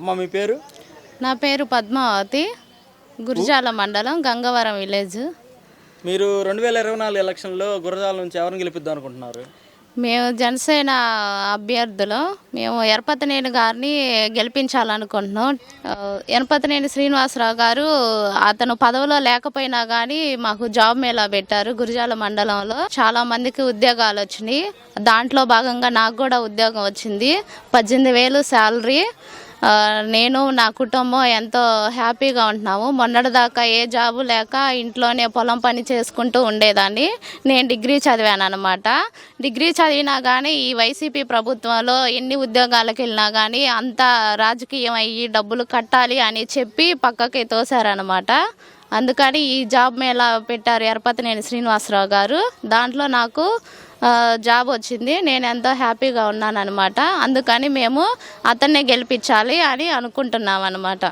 అమ్మ మీ పేరు? నా పేరు పద్మావతి, గురిజాల మండలం, గంగవరం విలేజ్. మీరు 2024 ఎలక్షన్లో గురజాల నుంచి ఎవరిని గెలిపిద్దాం అనుకుంటున్నారు? మేము జనసేన అభ్యర్థులు. మేము ఎరపతినేని గారిని గెలిపించాలనుకుంటున్నాం. ఎరపతినేని శ్రీనివాసరావు గారు అతను పదవిలో లేకపోయినా కానీ మాకు జాబ్ మేళా పెట్టారు. గురిజాల మండలంలో చాలా మందికి ఉద్యోగాలు వచ్చినాయి. దాంట్లో భాగంగా నాకు కూడా ఉద్యోగం వచ్చింది. 18,000 శాలరీ. నేను నా కుటుంబం ఎంతో హ్యాపీగా ఉంటున్నాము. మొన్నటిదాకా ఏ జాబు లేక ఇంట్లోనే పొలం పని చేసుకుంటూ ఉండేదాన్ని. నేను డిగ్రీ చదివాను అనమాట. డిగ్రీ చదివినా కానీ ఈ వైసీపీ ప్రభుత్వంలో ఎన్ని ఉద్యోగాలకు వెళ్ళినా కానీ అంతా రాజకీయం అయ్యి డబ్బులు కట్టాలి అని చెప్పి పక్కకి తోశారనమాట. అందుకని ఈ జాబ్ మేళా పెట్టారు ఎరపతినేని శ్రీనివాసరావు గారు. దాంట్లో నాకు జాబ్ వచ్చింది. నేను ఎంతో హ్యాపీగా ఉన్నాను అనమాట. అందుకని మేము అతన్నే గెలిపించాలి అని అనుకుంటున్నాం అనమాట.